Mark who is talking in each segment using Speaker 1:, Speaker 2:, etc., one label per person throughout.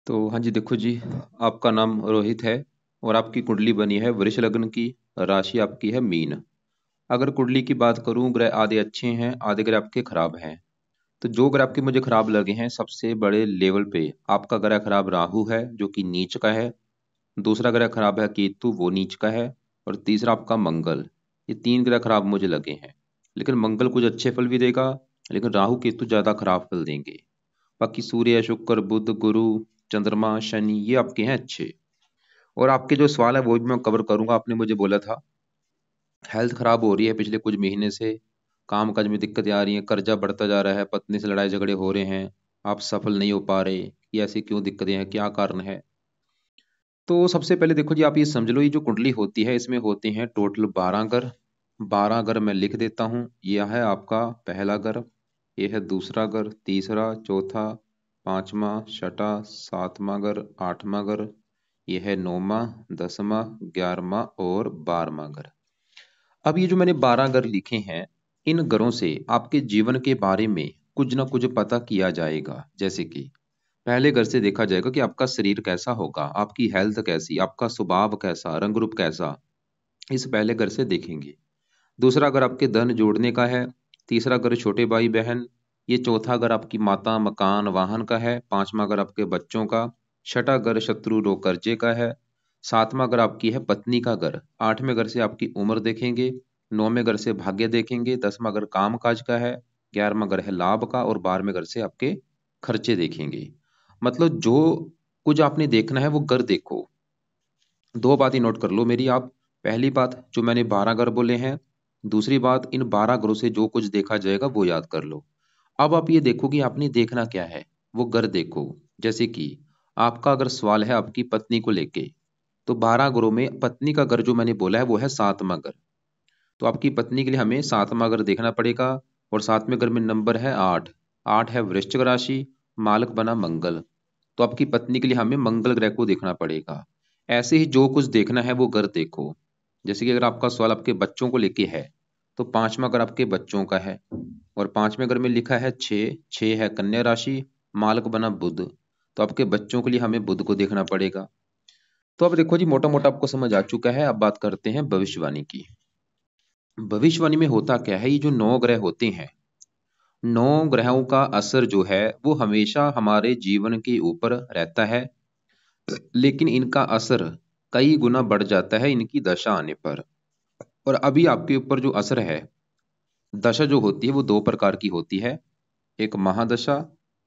Speaker 1: तो हाँ जी, देखो जी, आपका नाम रोहित है और आपकी कुंडली बनी है वृष लग्न की। राशि आपकी है मीन। अगर कुंडली की बात करूं, ग्रह आधे अच्छे हैं, आधे ग्रह आपके खराब हैं। तो जो ग्रह आपके मुझे खराब लगे हैं, सबसे बड़े लेवल पे आपका ग्रह खराब राहु है, जो कि नीच का है। दूसरा ग्रह खराब है केतु, वो नीच का है। और तीसरा आपका मंगल। ये तीन ग्रह खराब मुझे लगे हैं। लेकिन मंगल कुछ अच्छे फल भी देगा, लेकिन राहु केतु ज्यादा खराब फल देंगे। बाकी सूर्य, शुक्र, बुध, गुरु, चंद्रमा, शनि, ये आपके हैं अच्छे। और आपके जो सवाल है वो भी मैं कवर करूंगा। आपने मुझे बोला था हेल्थ खराब हो रही है पिछले कुछ महीने से, काम काज में दिक्कतें आ रही हैं, कर्जा बढ़ता जा रहा है, पत्नी से लड़ाई झगड़े हो रहे हैं, आप सफल नहीं हो पा रहे। ये ऐसी क्यों दिक्कतें हैं, क्या कारण है? तो सबसे पहले देखो जी, आप ये समझ लो, ये जो कुंडली होती है इसमें होते हैं टोटल 12 घर। 12 घर मैं लिख देता हूँ। यह है आपका पहला घर, यह है दूसरा घर, तीसरा, चौथा, पांचवा, छठा, सातवां घर, आठवां घर, यह है नौवां, 10वां, 11वां और 12वां घर। अब ये जो मैंने 12 घर लिखे हैं, इन घरों से आपके जीवन के बारे में कुछ ना कुछ पता किया जाएगा। जैसे कि पहले घर से देखा जाएगा कि आपका शरीर कैसा होगा, आपकी हेल्थ कैसी, आपका स्वभाव कैसा, रंग रूप कैसा, इस पहले घर से देखेंगे। दूसरा घर आपके धन जोड़ने का है। तीसरा घर छोटे भाई बहन। ये चौथा घर आपकी माता, मकान, वाहन का है। पांचवा घर आपके बच्चों का। छठा घर शत्रु, रोग, कर्जे का है। सातवां घर आपकी है पत्नी का घर। आठवें घर से आपकी उम्र देखेंगे। नौवें घर से भाग्य देखेंगे। 10वां घर काम काज का है। 11वां घर है लाभ का। और 12वें घर से आपके खर्चे देखेंगे। मतलब जो कुछ आपने देखना है वो घर देखो। दो बातें नोट कर लो मेरी आप। पहली बात, जो मैंने 12 घर बोले हैं। दूसरी बात, इन 12 घरों से जो कुछ देखा जाएगा वो याद कर लो। अब आप ये देखो कि आपने देखना क्या है, वो घर देखो। जैसे कि आपका अगर सवाल है आपकी पत्नी को लेके, तो 12 घरों में पत्नी का घर जो मैंने बोला है वो है 7वां घर। तो आपकी पत्नी के लिए हमें 7वां घर देखना पड़ेगा। और 7वें घर में नंबर है 8। 8 है वृश्चिक राशि, मालक बना मंगल। तो आपकी पत्नी के लिए हमें मंगल ग्रह को देखना पड़ेगा। ऐसे ही जो कुछ देखना है वो घर देखो। जैसे कि अगर आपका सवाल आपके बच्चों को लेके है, तो 5वां घर आपके बच्चों का है। और 5वें घर में लिखा है 6। 6 है कन्या राशि, मालक बना बुध। तो आपके बच्चों के लिए हमें बुध को देखना पड़ेगा। तो अब देखो जी, मोटा मोटा आपको समझ आ चुका है। अब बात करते हैं भविष्यवाणी की। भविष्यवाणी में होता क्या है, ये जो 9 ग्रह होते हैं, 9 ग्रहों का असर जो है वो हमेशा हमारे जीवन के ऊपर रहता है। लेकिन इनका असर कई गुना बढ़ जाता है इनकी दशा आने पर। और अभी आपके ऊपर जो असर है, दशा जो होती है वो दो प्रकार की होती है। एक महादशा,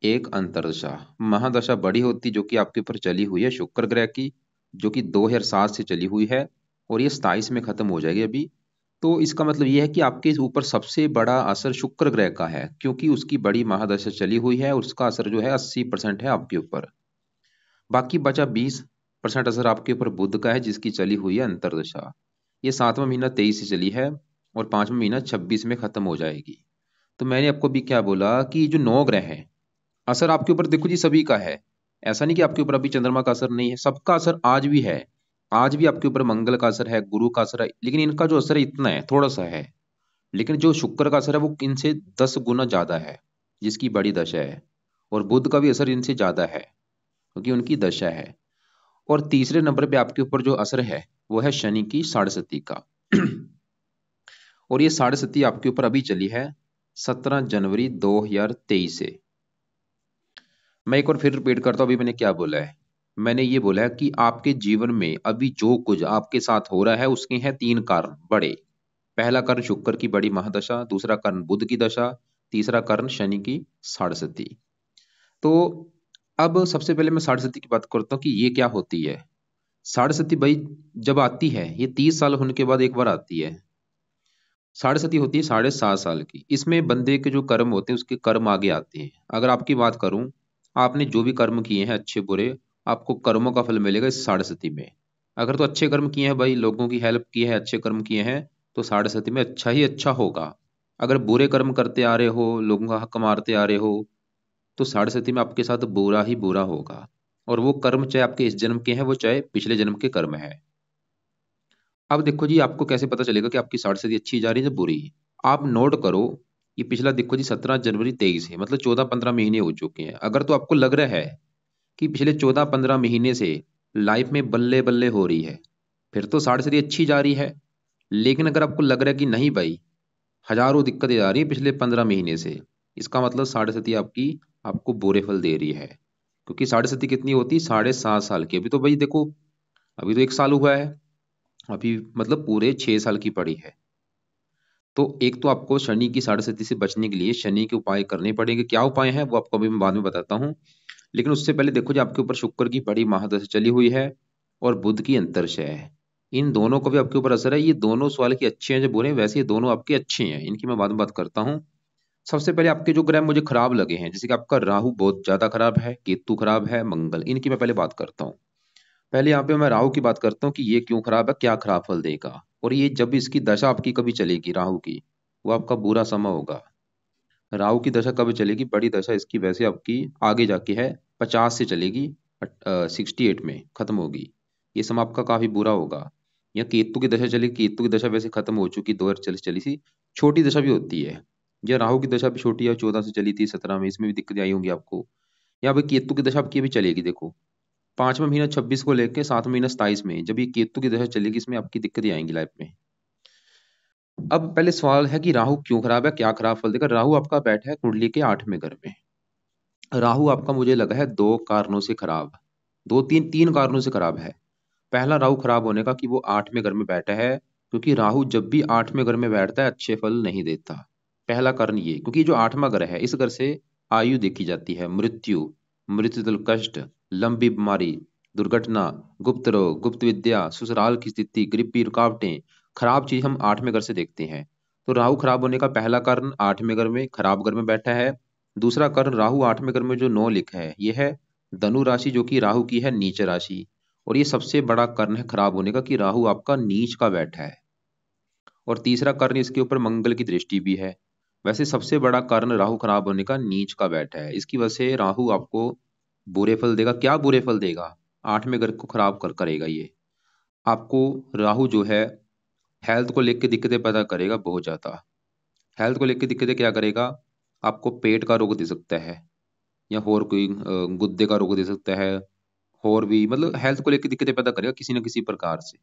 Speaker 1: एक अंतरदशा। महादशा बड़ी होती जो कि आपके ऊपर चली हुई है शुक्र ग्रह की, जो कि 2007 से चली हुई है। और ये 27 में खत्म हो जाएगी अभी। तो इसका मतलब ये है कि आपके ऊपर सबसे बड़ा असर शुक्र ग्रह का है, क्योंकि उसकी बड़ी महादशा चली हुई है और उसका असर जो है 80% है आपके ऊपर। बाकी बचा 20% असर आपके ऊपर बुध का है, जिसकी चली हुई है अंतरदशा। ये 7वां महीना 23 से चली है और 5वां महीना 26 में खत्म हो जाएगी। तो मैंने आपको भी क्या बोला कि जो 9 ग्रह हैं, असर आपके ऊपर देखो जी सभी का है। ऐसा नहीं कि आपके ऊपर अभी चंद्रमा का असर नहीं है, सबका असर आज भी है। आज भी आपके ऊपर मंगल का असर है, गुरु का असर है, लेकिन इनका जो असर है इतना है, थोड़ा सा है। लेकिन जो शुक्र का असर है वो इनसे 10 गुना ज्यादा है, जिसकी बड़ी दशा है। और बुध का भी असर इनसे ज्यादा है, क्योंकि उनकी दशा है। और तीसरे नंबर पे आपके ऊपर जो असर है वो है शनि की साढ़े का। और ये साढ़े आपके ऊपर अभी चली है 17 जनवरी 2023 से। मैं एक बार फिर रिपीट करता हूं, अभी मैंने क्या बोला है। मैंने ये बोला है कि आपके जीवन में अभी जो कुछ आपके साथ हो रहा है उसके हैं 3 कारण बड़े। पहला कारण शुक्र की बड़ी महादशा, दूसरा कारण बुध की दशा, तीसरा कारण शनि की साढ़े। तो अब सबसे पहले मैं साढ़े की बात करता हूँ कि ये क्या होती है। साढ़े भाई जब आती है, ये 30 साल होने के बाद एक बार आती है। साढ़े होती है 7.5 साल की। इसमें बंदे के जो कर्म होते हैं उसके कर्म आगे आते हैं। अगर आपकी बात करूं, आपने जो भी कर्म किए हैं अच्छे बुरे, आपको कर्मों का फल मिलेगा इस साढ़े में। अगर तो अच्छे कर्म किए हैं भाई, लोगों की हेल्प की है, अच्छे कर्म किए हैं, तो साढ़े में अच्छा ही अच्छा होगा। अगर बुरे कर्म करते आ रहे हो, लोगों का हक मारते आ रहे हो, तो साढ़े में आपके साथ बुरा ही बुरा होगा। और वो कर्म चाहे आपके इस जन्म के हैं, वो चाहे पिछले जन्म के कर्म है। अब देखो जी, आपको कैसे पता चलेगा कि आपकी साढ़े अच्छी जा रही है या बुरी? आप नोट करो। ये पिछला देखो जी, 17 जनवरी 23 है, मतलब 14-15 महीने हो चुके हैं। अगर तो आपको लग रहा है कि पिछले 14-15 महीने से लाइफ में बल्ले बल्ले हो रही है, फिर तो साढ़े साथी अच्छी जा रही है। लेकिन अगर आपको लग रहा है कि नहीं भाई, हजारों दिक्कतें आ रही है पिछले 15 महीने से, इसका मतलब साढ़े साथी आपकी आपको बुरे फल दे रही है। क्योंकि साढ़े साथी कितनी होती, 7.5 साल की। अभी तो भाई देखो, अभी तो 1 साल हुआ है, अभी मतलब पूरे 6 साल की पड़ी है। तो एक तो आपको शनि की साढ़े साथी से बचने के लिए शनि के उपाय करने पड़ेंगे। क्या उपाय हैं वो आपको अभी मैं बाद में बताता हूँ। लेकिन उससे पहले देखो, जो आपके ऊपर शुक्र की बड़ी महादशा चली हुई है और बुध की अंतर्दशा है, इन दोनों का भी आपके ऊपर असर है। ये दोनों सवाल के अच्छे हैं जो बुरे हैं, वैसे ये दोनों आपके अच्छे हैं, इनकी मैं बाद में बात करता हूँ। सबसे पहले आपके जो ग्रह मुझे खराब लगे हैं, जैसे कि आपका राहु बहुत ज्यादा खराब है, केतु खराब है, मंगल, इनकी मैं पहले बात करता हूँ। पहले यहाँ पे मैं राहु की बात करता हूँ कि ये क्यों खराब है, क्या खराब फल देगा। और ये जब इसकी दशा आपकी कभी चलेगी राहु की, वो आपका बुरा समय होगा। राहु की दशा कब चलेगी, बड़ी दशा इसकी वैसे आपकी आगे जाके है, 50 से चलेगी, 68 में खत्म होगी। ये समय आपका काफी बुरा होगा। या केतु की दशा चलेगी, केतु की दशा वैसे खत्म हो चुकी, 2024 चली सी, छोटी दशा भी होती है। या राहु की दशा भी छोटी है, 14 से चली थी, 17 में, इसमें भी दिक्कतें आई होंगी आपको। यहाँ पे केतु की दशा आपकी अभी चलेगी, देखो 5वां महीना 26 को लेके 7वां महीना 27 में, जब ये केतु की दशा चलेगी, इसमें आपकी दिक्कतें आएंगी लाइफ में। अब पहले सवाल है कि राहु क्यों खराब है, क्या खराब फल देगा। राहु आपका बैठा है कुंडली के 8वें घर में। राहु आपका मुझे लगा है दो कारणों से खराब, दो तीन तीन कारणों से खराब है। पहला राहु खराब होने का कि वो 8वें घर में बैठा है, क्योंकि राहु जब भी 8वें घर में बैठता है अच्छे फल नहीं देता। पहला कारण ये, क्योंकि जो 8वां घर है, इस घर से आयु देखी जाती है, मृत्यु, मृत्युदल कष्ट, लंबी बीमारी, दुर्घटना, गुप्त रोग, गुप्त विद्या, ससुराल की स्थिति, गरीबी, रुकावटें, खराब चीज हम 8वें घर से देखते हैं। तो राहु खराब होने का पहला कारण 8वें घर में खराब घर में बैठा है। दूसरा कारण, राहु 8वें घर में जो 9 लिखा है, यह है धनु राशि, जो कि राहु की है नीच राशि। और ये सबसे बड़ा कारण है खराब होने का कि राहु आपका नीच का बैठा है। और तीसरा कारण, इसके ऊपर मंगल की दृष्टि भी है। वैसे सबसे बड़ा कारण राहु खराब होने का नीच का बैठा है, इसकी वजह से राहु आपको बुरे फल देगा। क्या बुरे फल देगा, 8वें घर को खराब करेगा ये आपको। राहु जो है हेल्थ को लेकर दिक्कतें पैदा करेगा बहुत ज्यादा। हेल्थ को लेकर दिक्कतें क्या करेगा, आपको पेट का रोग दे सकता है, या और कोई गुद्दे का रोग दे सकता है। और भी मतलब हेल्थ को लेकर दिक्कतें पैदा करेगा किसी न किसी प्रकार से।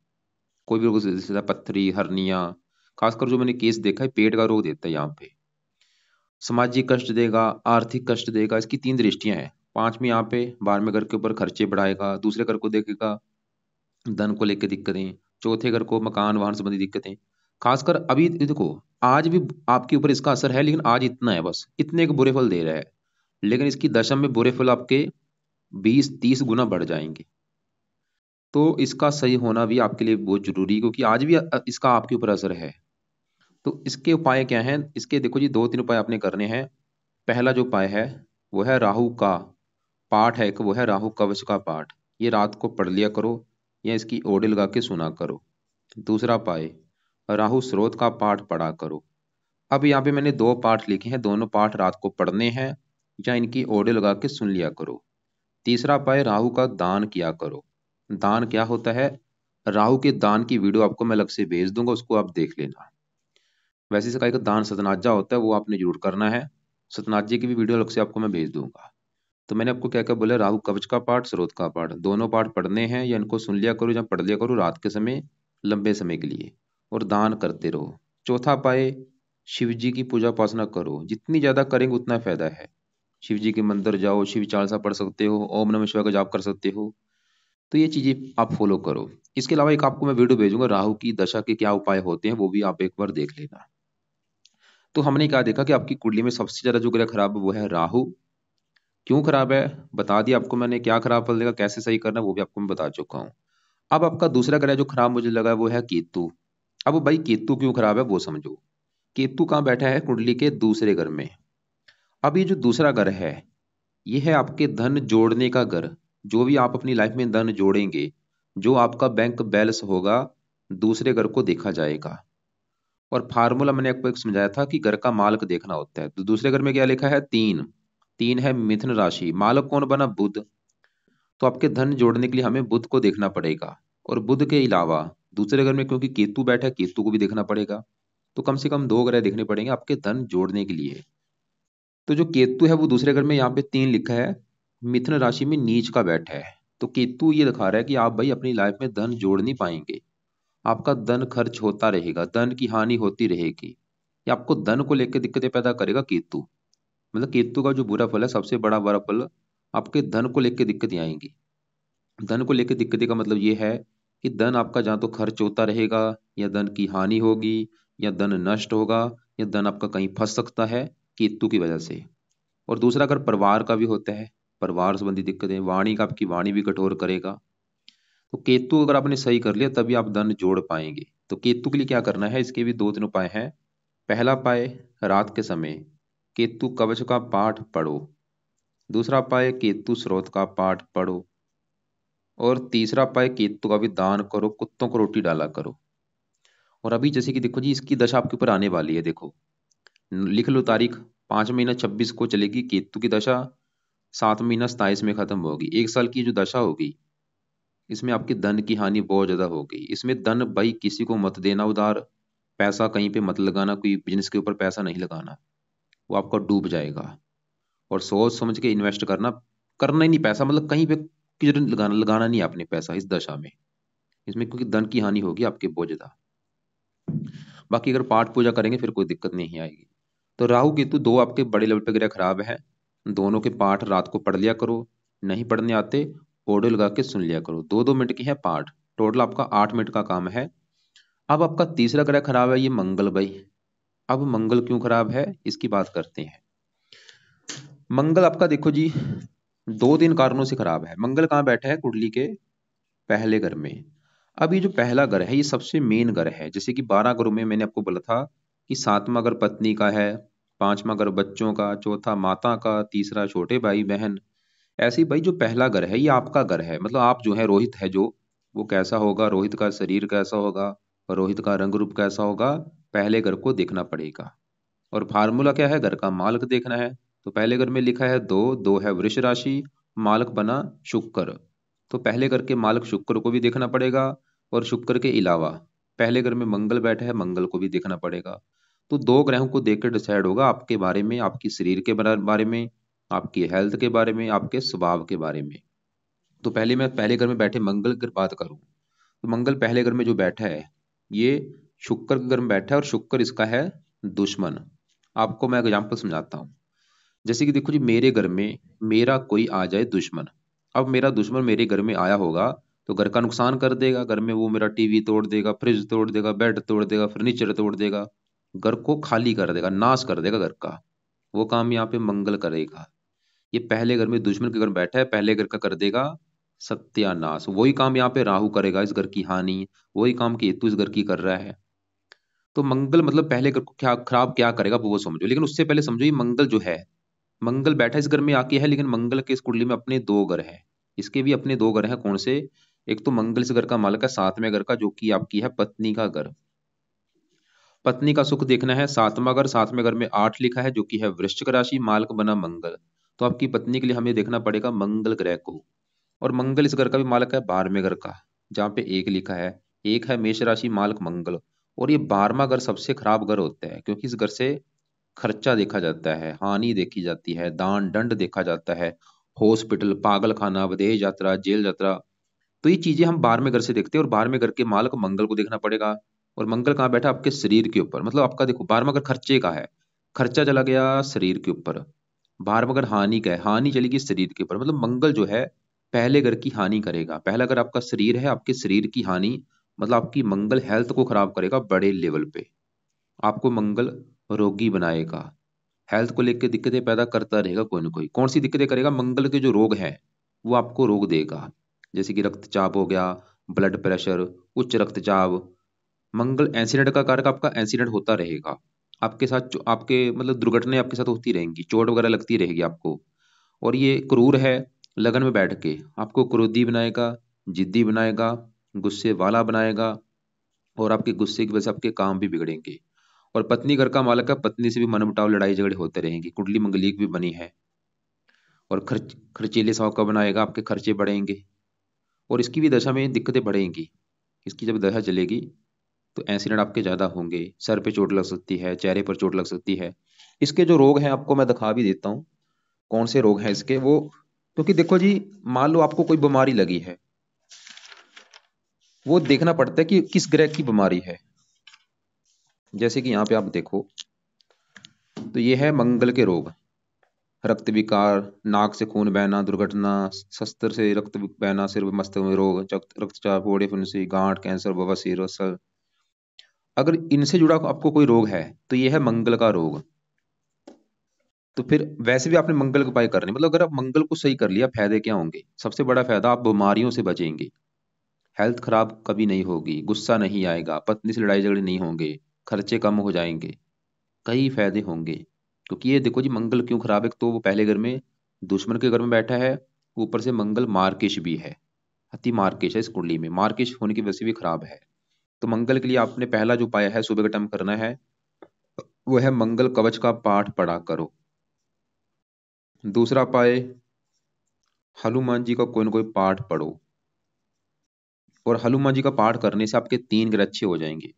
Speaker 1: कोई भी रोग दे सकता है, पथरी, हर्निया, खासकर जो मैंने केस देखा है पेट का रोग देता है यहाँ पे। सामाजिक कष्ट देगा, आर्थिक कष्ट देगा, इसकी 3 दृष्टियां हैं। 5वीं यहाँ पे 12वें घर के ऊपर खर्चे बढ़ाएगा, दूसरे घर को देखेगा धन को लेकर दिक्कतें, चौथे घर को मकान वाहन संबंधी दिक्कतें। खासकर अभी देखो, आज भी आपके ऊपर इसका असर है, लेकिन आज इतना है, बस इतने के बुरे फल दे रहा है। लेकिन इसकी दशा में बुरे फल आपके 20-30 गुना बढ़ जाएंगे। तो इसका सही होना भी आपके लिए बहुत जरूरी है, क्योंकि आज भी इसका आपके ऊपर असर है। तो इसके उपाय क्या हैं, इसके देखो जी 2-3 उपाय आपने करने हैं। पहला जो उपाय है वो है राहु का पाठ है, एक वो है राहु कवच का पाठ। ये रात को पढ़ लिया करो, या इसकी ऑडियो लगा के सुना करो। दूसरा उपाय, राहु स्रोत का पाठ पढ़ा करो। अब यहाँ पे मैंने 2 पाठ लिखे हैं, दोनों पाठ रात को पढ़ने हैं, या इनकी ऑडियो लगा के सुन लिया करो। तीसरा उपाय, राहु का दान किया करो। दान क्या होता है, राहु के दान की वीडियो आपको मैं अलग से भेज दूंगा, उसको आप देख लेना। वैसे इसका एक दान सतनाजा होता है, वो आपने जरूर करना है। सतनाजे की भी वीडियो अलग से आपको मैं भेज दूंगा। तो मैंने आपको क्या क्या बोला, राहु कवच का पाठ, स्रोत का पाठ, दोनों पाठ पढ़ने हैं, या इनको सुन लिया करो या पढ़ लिया करो रात के समय, लंबे समय के लिए। और दान करते रहो। चौथा उपाय, शिव जी की पूजा उपासना करो, जितनी ज्यादा करेंगे उतना फायदा है। शिव जी के मंदिर जाओ, शिव चालीसा पढ़ सकते हो, ओम नमः शिवाय का जाप कर सकते हो। तो ये चीजें आप फॉलो करो। इसके अलावा एक आपको मैं वीडियो भेजूंगा, राहु की दशा के क्या उपाय होते हैं, वो भी आप एक बार देख लेना। तो हमने क्या देखा कि आपकी कुंडली में सबसे ज्यादा जो ग्रह खराब है वो है राहु। क्यों खराब है बता दिया आपको मैंने, क्या खराब फल देगा, कैसे सही करना है वो भी आपको मैं बता चुका हूँ। अब आपका दूसरा ग्रह जो खराब मुझे लगा है वो है केतु। अब भाई केतु क्यों खराब है वो समझो। केतु कहाँ बैठा है, कुंडली के दूसरे घर में। अब ये जो दूसरा घर है, ये है आपके धन जोड़ने का घर। जो भी आप अपनी लाइफ में धन जोड़ेंगे, जो आपका बैंक बैलेंस होगा, दूसरे घर को देखा जाएगा। और फार्मूला मैंने आपको एक समझाया था कि घर का मालक देखना होता है। तो दूसरे घर में क्या लिखा है, 3। 3 है मिथुन राशि, मालक कौन बना, बुध। तो आपके धन जोड़ने के लिए हमें बुध को देखना पड़ेगा। और बुध के अलावा दूसरे घर में क्योंकि केतु बैठा है, केतु को भी देखना पड़ेगा। तो कम से कम 2 ग्रह देखने पड़ेंगे आपके धन जोड़ने के लिए। तो जो केतु है वो दूसरे घर में यहाँ पे 3 लिखा है, मिथुन राशि में नीच का बैठा है, तो केतु ये दिखा रहा है कि आप भाई अपनी लाइफ में धन जोड़ नहीं पाएंगे। आपका धन खर्च होता रहेगा, धन की हानि होती रहेगी। ये आपको धन को लेकर दिक्कतें पैदा करेगा केतु। मतलब केतु का जो बुरा फल है, सबसे बड़ा बुरा फल आपके धन को लेकर दिक्कतें आएंगी। धन को लेकर दिक्कतें का मतलब ये है कि धन आपका जहाँ तो खर्च होता रहेगा, या धन की हानि होगी, या धन नष्ट होगा, या धन आपका कहीं फंस सकता है केतु की वजह से। और दूसरा अगर परिवार का भी होता है, परिवार संबंधी दिक्कतें, वाणी का, आपकी वाणी भी कठोर करेगा। तो केतु अगर आपने सही कर लिया तभी आप धन जोड़ पाएंगे। तो केतु के लिए क्या करना है, इसके भी दो तीन उपाय हैं। पहला उपाय, रात के समय केतु कवच का पाठ पढ़ो। दूसरा उपाय, केतु स्रोत का पाठ पढ़ो। और तीसरा उपाय, केतु का भी दान करो, कुत्तों को रोटी डाला करो। और अभी जैसे कि देखो जी, इसकी दशा आपके ऊपर आने वाली है। देखो, लिख लो तारीख, 5 महीना 26 को चलेगी केतु की दशा, 7 महीना 27 में खत्म होगी। 1 साल की जो दशा होगी, इसमें आपकी धन की हानि बहुत ज्यादा होगी। इसमें धन भाई किसी को मत देना उधार, पैसा कहीं पे मत लगाना, कोई बिजनेस के ऊपर पैसा नहीं लगाना, वो आपका डूब जाएगा। और सोच समझ के इन्वेस्ट करना, करना ही नहीं पैसा, मतलब कहीं पे किधर लगाना, लगाना नहीं है आपने पैसा इस दशा में, इसमें, क्योंकि धन की हानि होगी आपके बहुत ज्यादा। बाकी अगर पाठ पूजा करेंगे फिर कोई दिक्कत नहीं आएगी। तो राहु केतु दो आपके बड़े लेवल पे ग्रह खराब है। दोनों के पाठ रात को पढ़ लिया करो। नहीं पढ़ने आते, ऑडियो लगा के सुन लिया करो। 2-2 मिनट की है पाठ, टोटल आपका 8 मिनट का काम है। अब आपका तीसरा ग्रह खराब है, ये मंगल भाई। अब मंगल क्यों खराब है, इसकी बात करते हैं। मंगल आपका देखो जी, 2-3 कारणों से खराब है। मंगल कहाँ बैठा है, कुंडली के पहले घर में। अब ये जो पहला घर है, ये सबसे मेन घर है। जैसे कि 12 घरों में मैंने आपको बोला था कि 7वां घर पत्नी का है, 5वां घर बच्चों का, चौथा माता का, तीसरा छोटे भाई बहन। ऐसे ही भाई जो पहला घर है, ये आपका घर है। मतलब आप जो है, रोहित है जो, वो कैसा होगा, रोहित का शरीर कैसा होगा, रोहित का रंग रूप कैसा होगा, पहले घर को देखना पड़ेगा। और फार्मूला क्या है, घर का मालक देखना है। तो पहले घर में लिखा है दो, दो है वृष राशि, मालक बना शुक्र। तो पहले घर के मालक शुक्र को भी देखना पड़ेगा। और शुक्र के अलावा पहले घर में मंगल बैठा है, मंगल को भी देखना पड़ेगा। तो दो ग्रहों को देखकर डिसाइड होगा आपके बारे में, आपकी शरीर के बारे में, आपकी हेल्थ के बारे में, आपके स्वभाव के बारे में। तो पहले मैं पहले घर में बैठे मंगल की बात करूं, तो मंगल पहले घर में जो बैठा है, ये शुक्र के घर में बैठा है, और शुक्र इसका है दुश्मन। आपको मैं एग्जांपल समझाता हूँ। जैसे कि देखो जी, मेरे घर में मेरा कोई आ जाए दुश्मन। अब मेरा दुश्मन मेरे घर में आया होगा, तो घर का नुकसान कर देगा। घर में वो मेरा टीवी तोड़ देगा, फ्रिज तोड़ देगा, बेड तोड़ देगा, फर्नीचर तोड़ देगा, घर को खाली कर देगा, नाश कर देगा घर का। वो काम यहाँ पे मंगल करेगा। ये पहले घर में दुश्मन के घर में बैठा है, पहले घर का कर देगा सत्यानाश। वही काम यहाँ पे राहु करेगा, इस घर की हानि। वही काम केतु इस घर की कर रहा है। तो मंगल मतलब पहले घर को क्या खराब क्या करेगा वो समझो, लेकिन उससे पहले समझो, ये मंगल जो है, मंगल बैठा इस घर में आके है, लेकिन मंगल के इस कुंडली में अपने दो घर हैं। इसके भी अपने दो घर हैं, कौन से? एक तो मंगल इस घर का मालक है, 7वें घर का, जो कि आपकी है पत्नी का घर। पत्नी का सुख देखना है, 7वां घर, 7वें घर में 8 लिखा है, जो कि है वृश्चिक राशि, मालक बना मंगल। तो आपकी पत्नी के लिए हमें देखना पड़ेगा मंगल ग्रह को। और मंगल इस घर का भी मालक है 12वें घर का, जहाँ पे 1 लिखा है। 1 है मेष राशि, मालक मंगल। और ये 12वां घर सबसे खराब घर होता है, क्योंकि इस घर से खर्चा देखा जाता है, हानि देखी जाती है, दान दंड देखा जाता है, हॉस्पिटल, पागल खाना, विदेश यात्रा, जेल यात्रा। तो ये चीजें हम 12वें घर से देखते हैं, और 12वें घर के मालक मंगल को देखना पड़ेगा। और मंगल कहाँ बैठा? आपके शरीर के ऊपर। मतलब आपका देखो, 12वां घर खर्चे का है, खर्चा चला गया शरीर के ऊपर। 12वां घर हानि का है, हानि चलेगी शरीर के ऊपर। मतलब मंगल जो है, पहले घर की हानि करेगा। पहला घर आपका शरीर है, आपके शरीर की हानि, मतलब आपकी मंगल हेल्थ को खराब करेगा बड़े लेवल पे। आपको मंगल रोगी बनाएगा, हेल्थ को लेकर दिक्कतें पैदा करता रहेगा कोई ना कोई। कौन सी दिक्कतें करेगा? मंगल के जो रोग हैं, वो आपको रोग देगा। जैसे कि रक्तचाप हो गया, ब्लड प्रेशर, उच्च रक्तचाप। मंगल एक्सीडेंट का कारक, आपका एक्सीडेंट होता रहेगा आपके साथ, आपके मतलब दुर्घटनाएं आपके साथ होती रहेंगी, चोट वगैरह लगती रहेगी आपको। और ये क्रूर है, लगन में बैठ के आपको क्रोधी बनाएगा, जिद्दी बनाएगा, गुस्से वाला बनाएगा। और आपके गुस्से की वजह से आपके काम भी बिगड़ेंगे। और पत्नी घर का मालक है, पत्नी से भी मनमुटाव, लड़ाई झगड़े होते रहेंगी। कुंडली मंगलिक भी बनी है। और खर्चीले स्वभाव का बनाएगा, आपके खर्चे बढ़ेंगे। और इसकी भी दशा में दिक्कतें बढ़ेंगी। इसकी जब दशा चलेगी, तो एक्सीडेंट आपके ज्यादा होंगे, सर पे चोट लग सकती है, चेहरे पर चोट लग सकती है। इसके जो रोग हैं आपको मैं दिखा भी देता हूँ, कौन से रोग हैं इसके। वो क्योंकि देखो जी, मान लो आपको कोई बीमारी लगी है, वो देखना पड़ता है कि किस ग्रह की बीमारी है। जैसे कि यहाँ पे आप देखो, तो ये है मंगल के रोग। रक्त विकार, नाक से खून बहना, दुर्घटना, शस्त्र से रक्त बहना, सिर मस्तक में रोग, रक्तचाप, फोड़े फुंसी, गांठ, कैंसर, बवासीर, अल्सर। अगर इनसे जुड़ा आपको कोई रोग है तो ये है मंगल का रोग। तो फिर वैसे भी आपने मंगल के उपाय करने, मतलब अगर आप मंगल को सही कर लिया, फायदे क्या होंगे? सबसे बड़ा फायदा, आप बीमारियों से बचेंगे, हेल्थ खराब कभी नहीं होगी, गुस्सा नहीं आएगा, पत्नी से लड़ाई झगड़े नहीं होंगे, खर्चे कम हो जाएंगे, कई फायदे होंगे। क्योंकि ये देखो जी, मंगल क्यों खराब है? तो वो पहले घर में दुश्मन के घर में बैठा है, ऊपर से मंगल मार्केश भी है, अति मार्केश है इस कुंडली में, मार्केश होने की वजह से भी खराब है। तो मंगल के लिए आपने पहला जो उपाय है सुबह के टाइम करना है, वो है मंगल कवच का पाठ पढ़ा करो। दूसरा उपाय, हनुमान जी का कोई ना कोई पाठ पढ़ो। और हनुमान जी का पाठ करने से आपके 3 ग्रह अच्छे हो जाएंगे।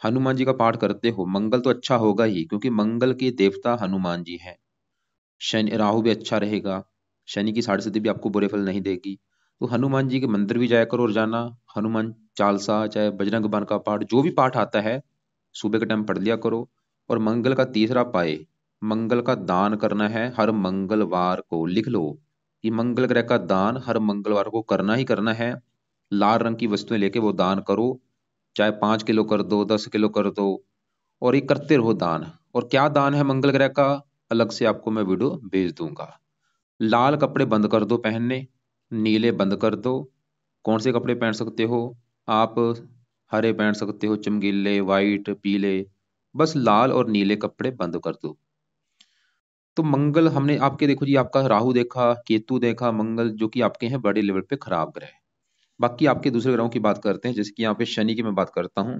Speaker 1: हनुमान जी का पाठ करते हो, मंगल तो अच्छा होगा ही, क्योंकि मंगल के देवता हनुमान जी हैं। शनि, राहु भी अच्छा रहेगा, शनि की साढ़े साती भी आपको बुरे फल नहीं देगी। तो हनुमान जी के मंदिर भी जाया करो, और जाना हनुमान चालीसा, चाहे बजरंग बाण का पाठ, जो भी पाठ आता है सुबह के टाइम पढ़ लिया करो। और मंगल का तीसरा पाए, मंगल का दान करना है हर मंगलवार को। लिख लो कि मंगल ग्रह का दान हर मंगलवार को करना ही करना है। लाल रंग की वस्तुएं लेके वो दान करो, चाहे 5 किलो कर दो, 10 किलो कर दो, और ये करते रहो दान। और क्या दान है मंगल ग्रह का, अलग से आपको मैं वीडियो भेज दूंगा। लाल कपड़े बंद कर दो पहनने, नीले बंद कर दो। कौन से कपड़े पहन सकते हो आप? हरे पहन सकते हो, चमकीले, वाइट, पीले, बस लाल और नीले कपड़े बंद कर दो। तो मंगल हमने आपके, देखो जी, आपका राहु देखा, केतु देखा, मंगल जो कि आपके हैं बड़े लेवल पे खराब ग्रह। बाकी आपके दूसरे ग्रहों की बात करते हैं, जैसे कि यहाँ पे शनि की मैं बात करता हूँ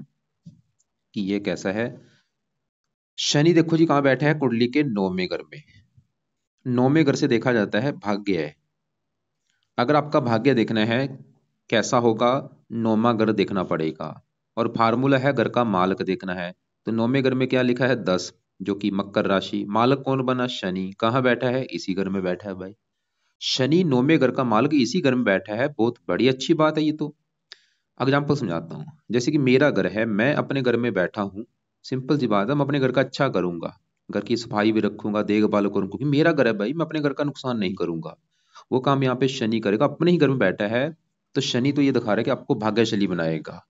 Speaker 1: कि ये कैसा है। शनि देखो जी कहाँ बैठा है, कुंडली के 9वें घर में। 9वें घर से देखा जाता है भाग्य है। अगर आपका भाग्य देखना है कैसा होगा, 9वां घर देखना पड़ेगा। और फार्मूला है घर का मालक देखना है। तो 9वें घर में क्या लिखा है, 10, जो कि मकर राशि। मालक कौन बना, शनि। कहाँ बैठा है, इसी घर में बैठा है भाई। शनि 9वें घर का मालक इसी घर में बैठा है, बहुत बड़ी अच्छी बात है ये तो। एग्जाम्पल समझाता हूँ, जैसे कि मेरा घर है, मैं अपने घर में बैठा हूँ। सिंपल सी बात है, मैं अपने घर का अच्छा करूंगा, घर की सफाई भी रखूंगा, देखभाल करूंगा, क्योंकि मेरा घर है भाई, मैं अपने घर का नुकसान नहीं करूंगा। वो काम यहाँ पे शनि करेगा, अपने ही घर में बैठा है। तो शनि तो ये दिखा रहा है कि आपको भाग्यशाली बनाएगा,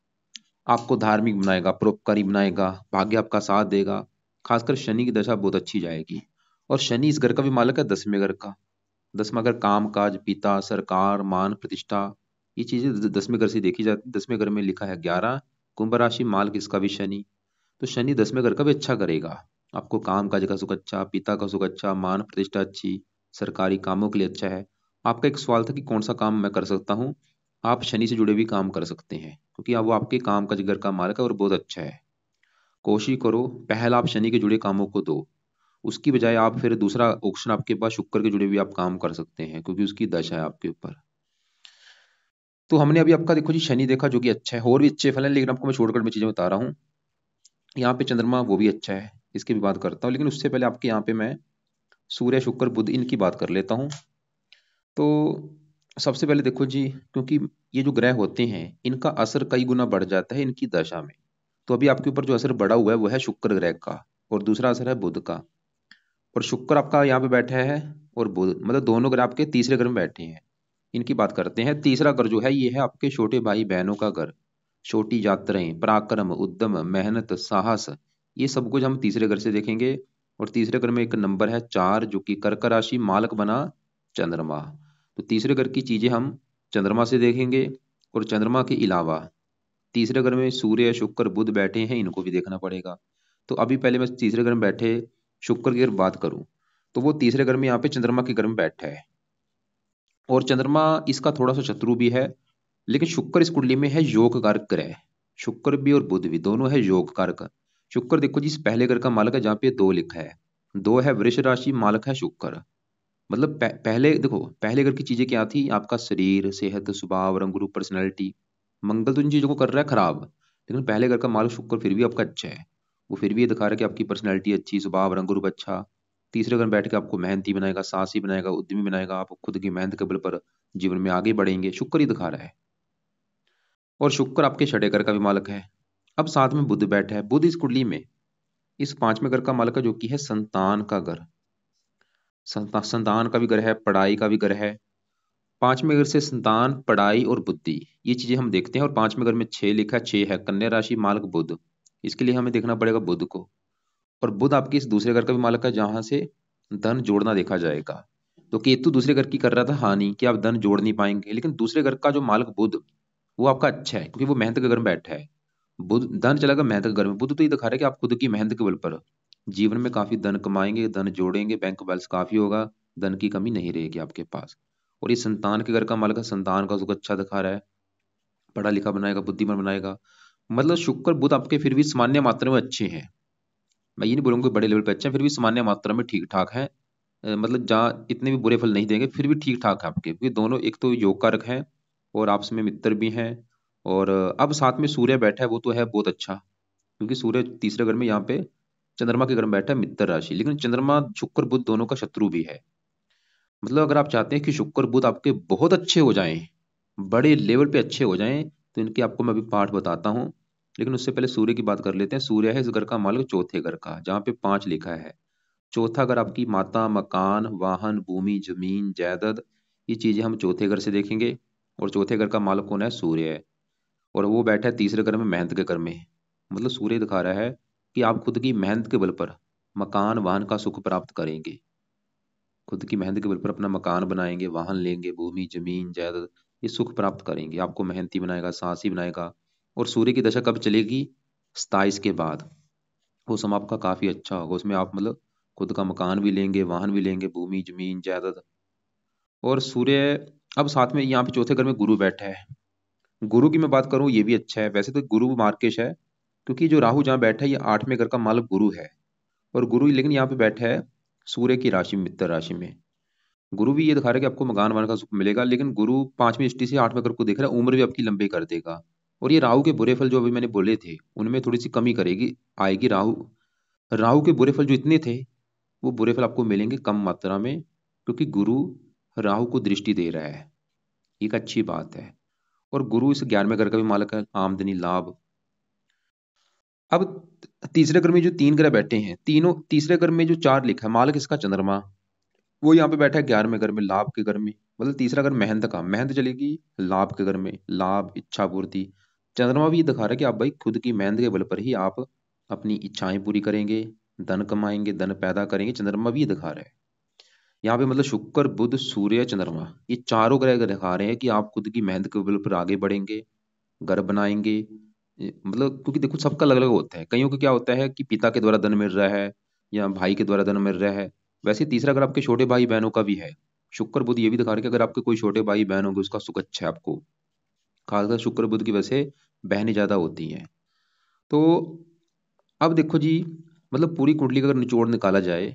Speaker 1: आपको धार्मिक बनाएगा, परोपकारी बनाएगा, भाग्य आपका साथ देगा। खासकर शनि की दशा बहुत अच्छी जाएगी। और शनि इस घर का भी मालक है, 10वें घर का। 10वां घर काम काज, पिता, सरकार, मान प्रतिष्ठा, ये चीजें 10वें घर से देखी जाती है। 10वें घर में लिखा है 11, कुंभ राशि, माल किसका भी शनि। तो शनि 10वें घर का भी अच्छा करेगा। आपको काम काज का सुख अच्छा, पिता का सुख अच्छा, मान प्रतिष्ठा अच्छी, सरकारी कामों के लिए अच्छा है। आपका एक सवाल था कि कौन सा काम मैं कर सकता हूँ। आप शनि से जुड़े भी काम कर सकते हैं, क्योंकि अब वो आपके काम काज घर का मालिक है और बहुत अच्छा है। कोशिश करो पहला आप शनि के जुड़े कामों को दो, उसकी बजाय आप फिर दूसरा ऑप्शन आपके पास शुक्र के जुड़े भी आप काम कर सकते हैं, क्योंकि उसकी दशा है आपके ऊपर। तो हमने अभी आपका देखो जी शनि देखा, जो कि अच्छा है, और भी अच्छे फल हैं, लेकिन आपको मैं शॉर्टकट में चीजें बता रहा हूँ। यहाँ पे चंद्रमा वो भी अच्छा है, इसकी भी बात करता हूँ, लेकिन उससे पहले आपके यहाँ पे मैं सूर्य, शुक्र, बुध, इनकी बात कर लेता हूँ। तो सबसे पहले देखो जी, क्योंकि ये जो ग्रह होते हैं इनका असर कई गुना बढ़ जाता है इनकी दशा में। तो अभी आपके ऊपर जो असर बढ़ा हुआ है वो है शुक्र ग्रह का, और दूसरा असर है बुध का। और शुक्र आपका यहाँ पे बैठा है, और बुध, मतलब दोनों ग्रह आपके तीसरे घर में बैठे हैं। इनकी बात करते हैं। तीसरा घर जो है ये है आपके छोटे भाई बहनों का घर। छोटी यात्राएं, पराक्रम, उद्यम, मेहनत, साहस, ये सब कुछ हम तीसरे घर से देखेंगे। और तीसरे घर में एक नंबर है 4, जो कि कर्क राशि, मालक बना चंद्रमा। तो तीसरे घर की चीजें हम चंद्रमा से देखेंगे। और चंद्रमा के अलावा तीसरे घर में सूर्य, शुक्र, बुध बैठे हैं, इनको भी देखना पड़ेगा। तो अभी पहले मैं तीसरे घर में बैठे शुक्र की अगर बात करूं, तो वो तीसरे घर में यहाँ पे चंद्रमा के घर में बैठा है। और चंद्रमा इसका थोड़ा सा शत्रु भी है, लेकिन शुक्र इस कुंडली में है योग कारक ग्रह। शुक्र भी और बुध भी दोनों है योग कारक। शुक्र देखो जी, इस पहले घर का मालक है, जहाँ पे 2 लिखा है। 2 है वृष राशि, मालक है शुक्र। मतलब पहले देखो, पहले घर की चीजें क्या थी, आपका शरीर, सेहत, स्वभाव, रंग रूप, पर्सनैलिटी। मंगल तो इन चीजों को कर रहा है खराब, लेकिन पहले घर का मालक शुक्र फिर भी आपका अच्छा है। वो फिर भी ये दिखा रहा है कि आपकी पर्सनैलिटी अच्छी, स्वभाव, रंग रूप अच्छा, तीसरे घर में बैठ के आपको मेहनती बनाएगा, साहसी बनाएगा, उद्यमी बनाएगा, आप खुद की मेहनत के बल पर जीवन में आगे बढ़ेंगे, शुक्र ही दिखा रहा है। और शुक्र आपके छठे घर का भी मालक है। अब साथ में बुध बैठा है। बुध इस कुंडली में इस पांचवें घर का मालक है, जो कि है संतान का घर। संतान का भी घर है, पढ़ाई का भी घर है। पांचवें घर से संतान, पढ़ाई और बुद्धि, ये चीजें हम देखते हैं। और पांचवें घर में 6 लिखा, 6 है, कन्या राशि, मालक बुध। इसके लिए हमें देखना पड़ेगा बुध को। और बुध आपके इस दूसरे घर का भी मालक है, जहां से धन जोड़ना देखा जाएगा। तो केतु दूसरे घर की कर रहा था हानि, कि आप धन जोड़ नहीं पाएंगे, लेकिन दूसरे घर का जो मालक बुध, वो आपका अच्छा है, क्योंकि वो मेहनत के घर में बैठा है। बुध धन चलेगा मेहनत के घर में। बुध तो ये दिखा रहा है कि आप खुद की मेहनत के बल पर जीवन में काफी धन कमाएंगे, धन जोड़ेंगे, बैंक बैलेंस काफी होगा, धन की कमी नहीं रहेगी आपके पास। और ये संतान के घर का मालक है, संतान का सुख अच्छा दिखा रहा है, पढ़ा लिखा बनाएगा, बुद्धिमान बनाएगा। मतलब शुक्र बुध आपके फिर भी सामान्य मात्रा में अच्छे हैं। मैं ये नहीं बोलूंगा बड़े लेवल पे अच्छे हैं, फिर भी सामान्य मात्रा में ठीक ठाक है। मतलब जहाँ इतने भी बुरे फल नहीं देंगे, फिर भी ठीक ठाक है आपके, क्योंकि दोनों एक तो योग कारक हैं और आपस में मित्र भी हैं। और अब साथ में सूर्य बैठा है, वो तो है बहुत अच्छा, क्योंकि सूर्य तीसरे घर में यहाँ पे चंद्रमा के घर में बैठा है, मित्र राशि। लेकिन चंद्रमा शुक्र बुध दोनों का शत्रु भी है। मतलब अगर आप चाहते हैं कि शुक्र बुध आपके बहुत अच्छे हो जाएं, बड़े लेवल पे अच्छे हो जाएं, तो इनके आपको मैं अभी पाठ बताता हूँ। लेकिन उससे पहले सूर्य की बात कर लेते हैं। सूर्य है इस घर का मालिक चौथे घर का, जहाँ पे 5 लिखा है। चौथा घर आपकी माता, मकान, वाहन, भूमि, जमीन, जायदाद, ये चीजें हम चौथे घर से देखेंगे। और चौथे घर का मालिक कौन है? सूर्य है। और वो बैठा है तीसरे घर में, मेहनत के घर में। मतलब सूर्य दिखा रहा है कि आप खुद की मेहनत के बल पर मकान वाहन का सुख प्राप्त करेंगे। खुद की मेहनत के बल पर अपना मकान बनाएंगे, वाहन लेंगे, भूमि जमीन जायदाद, ये सुख प्राप्त करेंगे, आपको मेहनती बनाएगा, साहसी बनाएगा। और सूर्य की दशा कब चलेगी? 27 के बाद। वो समय आपका काफी अच्छा होगा, उसमें आप मतलब खुद का मकान भी लेंगे, वाहन भी लेंगे, भूमि जमीन जायदाद। और सूर्य अब साथ में यहाँ पे चौथे घर में गुरु बैठा है। गुरु की मैं बात करूं, ये भी अच्छा है वैसे तो। गुरु मार्केश है, क्योंकि जो राहु जहाँ बैठा है, ये 8वें घर का मालक गुरु है। और गुरु लेकिन यहाँ पे बैठा है सूर्य की राशि, मित्र राशि में। गुरु भी ये दिखा रहा है कि आपको मकान वाहन का सुख मिलेगा, लेकिन गुरु 5वीं दृष्टि से 8वें घर को देख रहा है, उम्र भी आपकी लंबी कर देगा। और ये राहु के बुरे फल जो अभी मैंने बोले थे, उनमें थोड़ी सी कमी करेगी, आएगी। राहु राहु के बुरे फल जो इतने थे, वो बुरे फल आपको मिलेंगे कम मात्रा में, क्योंकि गुरु राहु को दृष्टि दे रहा है, एक अच्छी बात है। और गुरु इस 11वें घर का भी मालक है, आमदनी लाभ। अब तीसरे घर में जो 3 ग्रह बैठे हैं, तीनों तीसरे घर में जो 4 लिखा है, मालक इसका चंद्रमा, वो यहाँ पे बैठा है 11वें घर में, लाभ के घर में। मतलब तीसरा घर मेहनत का, मेहनत चलेगी लाभ के घर में, लाभ, इच्छा पूर्ति। चंद्रमा भी ये दिखा रहा है कि आप भाई खुद की मेहनत के बल पर ही आप अपनी इच्छाएं पूरी करेंगे, धन कमाएंगे, धन पैदा करेंगे। चंद्रमा भी ये दिखा रहा है यहाँ पे। मतलब शुक्र बुध सूर्य चंद्रमा, ये चारों ग्रह दिखा रहे हैं कि आप खुद की मेहनत के बल पर आगे बढ़ेंगे, घर बनाएंगे। मतलब क्योंकि देखो सबका अलग अलग होता है। कईयों को क्या होता है कि पिता के द्वारा धन मिल रहा है, या भाई के द्वारा धन मिल रहा है। वैसे तीसरा अगर आपके छोटे भाई बहनों का भी है, शुक्र बुध ये भी दिखा रहे हैं कि अगर आपके कोई छोटे भाई बहन होंगे, उसका सुख अच्छा है आपको। खासकर शुक्र बुध की वजह से बहनें ज्यादा होती हैं। तो अब देखो जी, मतलब पूरी कुंडली का अगर निचोड़ निकाला जाए,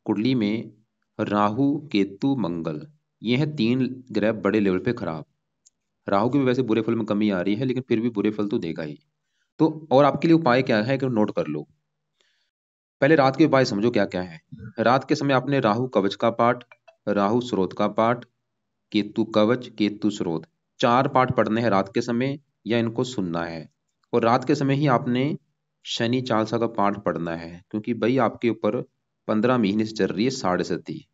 Speaker 1: कुंडली में राहु, केतु, मंगल, ये हैं 3 ग्रह बड़े लेवल पे खराब। राहु के भी वैसे बुरे फल में कमी आ रही है, लेकिन फिर भी बुरे फल तो देगा ही। तो और आपके लिए उपाय क्या है कि नोट कर लो। पहले रात के उपाय समझो क्या क्या है। रात के समय आपने राहु कवच का पाठ, राहु स्रोत का पाठ, केतु कवच, केतु स्रोत, 4 पाठ पढ़ने हैं रात के समय, या इनको सुनना है। और रात के समय ही आपने शनि चालीसा का पाठ पढ़ना है, क्योंकि भाई आपके ऊपर 15 महीने से चल रही है साढ़े सती।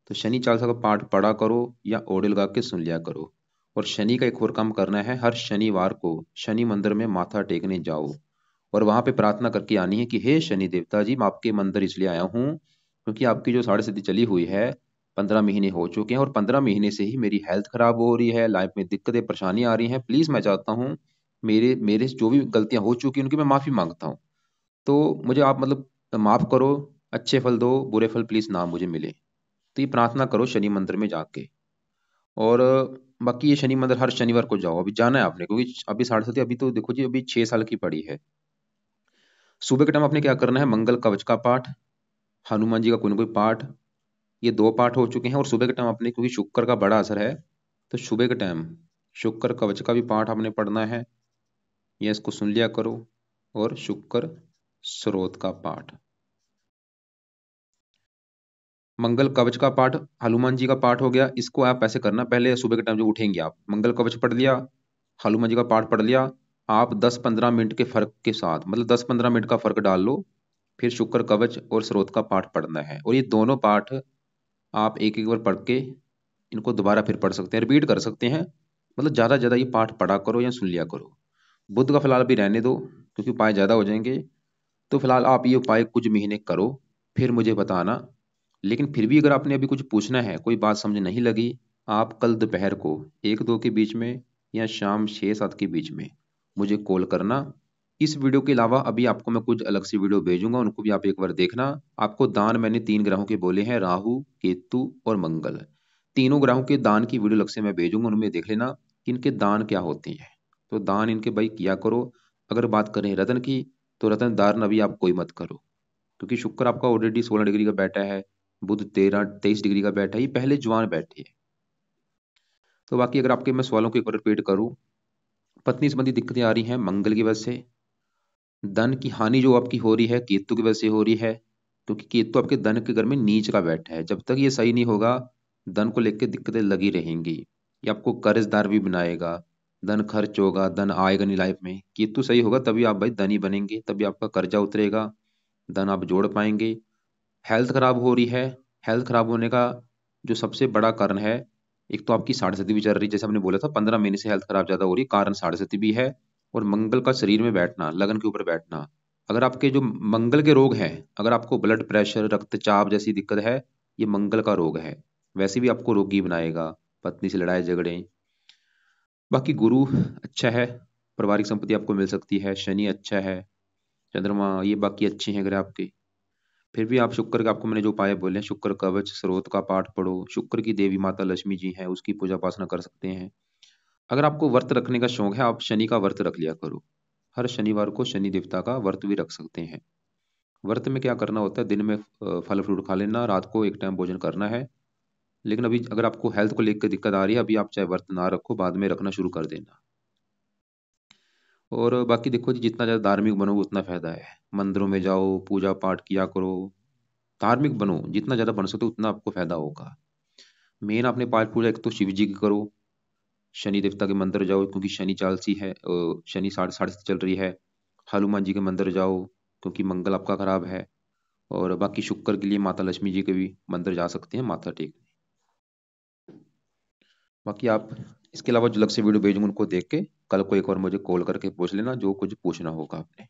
Speaker 1: तो शनि चालीसा का पाठ पढ़ा करो, या ऑडियो लगा के सुन लिया करो। और शनि का एक और काम करना है, हर शनिवार को शनि मंदिर में माथा टेकने जाओ, और वहां पे प्रार्थना करके आनी है कि हे शनि देवता जी, मैं आपके मंदिर इसलिए आया हूँ क्योंकि आपकी जो साढ़े सती चली हुई है, 15 महीने हो चुके हैं, और 15 महीने से ही मेरी हेल्थ खराब हो रही है, लाइफ में दिक्कतें परेशानियां आ रही हैं। प्लीज मैं चाहता हूँ, मेरे मेरे से जो भी गलतियां हो चुकी हैं उनकी मैं माफी मांगता हूँ। तो मुझे आप मतलब माफ करो, अच्छे फल दो, बुरे फल प्लीज ना मुझे मिले। तो ये प्रार्थना करो शनि मंदिर में जाके। और बाकी ये शनि मंदिर हर शनिवार को जाओ, अभी जाना है आपने, क्योंकि अभी साढ़े सती अभी तो देखो जी, अभी 6 साल की पड़ी है। सुबह के टाइम आपने क्या करना है, मंगल कवच का पाठ, हनुमान जी का कोई ना कोई पाठ, ये 2 पाठ हो चुके हैं। और सुबह के टाइम आपने, क्योंकि शुक्र का बड़ा असर है, तो सुबह के टाइम शुक्र कवच का भी पाठ आपने पढ़ना है, या इसको सुन लिया करो। और शुक्र स्रोत का पाठ। मंगल कवच का पाठ, हनुमान जी का पाठ हो गया। इसको आप ऐसे करना, पहले सुबह के टाइम जो उठेंगे आप मंगल कवच पढ़ लिया, हनुमान जी का पाठ पढ़ लिया। आप 10-15 मिनट के फर्क के साथ, मतलब 10-15 मिनट का फर्क डाल लो, फिर शुक्र कवच और स्रोत का पाठ पढ़ना है। और ये दोनों पाठ आप एक एक बार पढ़ के इनको दोबारा फिर पढ़ सकते हैं, रिपीट कर सकते हैं। मतलब ज़्यादा से ज़्यादा ये पाठ पढ़ा करो या सुन लिया करो। बुध का फिलहाल अभी रहने दो, क्योंकि उपाय ज़्यादा हो जाएंगे। तो फिलहाल आप ये उपाय कुछ महीने करो, फिर मुझे बताना। लेकिन फिर भी अगर आपने अभी कुछ पूछना है, कोई बात समझ नहीं लगी, आप कल दोपहर को 1-2 के बीच में या शाम 6-7 के बीच में मुझे कॉल करना। इस वीडियो के अलावा अभी आपको मैं कुछ अलग से वीडियो भेजूंगा, उनको भी आप एक बार देखना। आपको दान मैंने 3 ग्रहों के बोले हैं, राहु, केतु और मंगल। तीनों ग्रहों के दान की वीडियो अलग से मैं भेजूंगा, उनमें देख लेना कि इनके दान क्या होते हैं। तो दान इनके भाई किया करो। अगर बात करें रत्न की, तो रत्न दान अभी आप कोई मत करो, क्योंकि शुक्र आपका ऑलरेडी 16 डिग्री का बैठा है, बुध 13-23 डिग्री का बैठा है, ये पहले जवान बैठे है। तो बाकी अगर आपके मैं सवालों को एक बार रिपीट करूं, पत्नी संबंधी दिक्कतें आ रही हैं मंगल की वजह से। धन की हानि जो आपकी हो रही है केतु की वजह से हो रही है, क्योंकि केतु आपके धन के घर में नीच का बैठा है। जब तक ये सही नहीं होगा, धन को लेकर दिक्कतें लगी रहेंगी। ये आपको कर्जदार भी बनाएगा, धन खर्च होगा, धन आएगा नहीं लाइफ में। केतु सही होगा तभी आप भाई धनी बनेंगे, तभी आपका कर्जा उतरेगा, धन आप जोड़ पाएंगे। हेल्थ खराब हो रही है, हेल्थ खराब होने का जो सबसे बड़ा कारण है, एक तो आपकी साढ़े सती भी चल रही है, जैसे हमने बोला था 15 महीने से हेल्थ खराब ज्यादा हो रही है, कारण साढ़े सती भी है। और मंगल का शरीर में बैठना, लगन के ऊपर बैठना। अगर आपके जो मंगल के रोग हैं, अगर आपको ब्लड प्रेशर, रक्तचाप जैसी दिक्कत है, ये मंगल का रोग है। वैसे भी आपको रोगी बनाएगा, पत्नी से लड़ाई झगड़े। बाकी गुरु अच्छा है, पारिवारिक संपत्ति आपको मिल सकती है। शनि अच्छा है, चंद्रमा, ये बाकी अच्छे हैं अगर आपके। फिर भी आप शुक्र का, आपको मैंने जो उपाय बोले हैं, शुक्र कवच स्रोत का पाठ पढ़ो। शुक्र की देवी माता लक्ष्मी जी हैं, उसकी पूजा उपासना कर सकते हैं। अगर आपको व्रत रखने का शौक है, आप शनि का व्रत रख लिया करो। हर शनिवार को शनि देवता का व्रत भी रख सकते हैं। व्रत में क्या करना होता है, दिन में फल फ्रूट खा लेना, रात को एक टाइम भोजन करना है। लेकिन अभी अगर आपको हेल्थ को लेकर दिक्कत आ रही है, अभी आप चाहे व्रत ना रखो, बाद में रखना शुरू कर देना। और बाकी देखो जी, जितना ज़्यादा धार्मिक बनोगे उतना फायदा है। मंदिरों में जाओ, पूजा पाठ किया करो, धार्मिक बनो, जितना ज़्यादा बन सकते हो उतना आपको फायदा होगा। मेन आपने पाठ पूजा एक तो शिव जी की करो, शनि देवता के मंदिर जाओ, क्योंकि शनि चालसी है, शनि साढ़े साढ़े से चल रही है। हनुमान जी के मंदिर जाओ, क्योंकि मंगल आपका खराब है। और बाकी शुक्र के लिए माता लक्ष्मी जी के भी मंदिर जा सकते हैं माथा टेकने। बाकी आप इसके अलावा जो अलग से वीडियो भेजूंगा उनको देख के कल को एक बार मुझे कॉल करके पूछ लेना जो कुछ पूछना होगा आपने।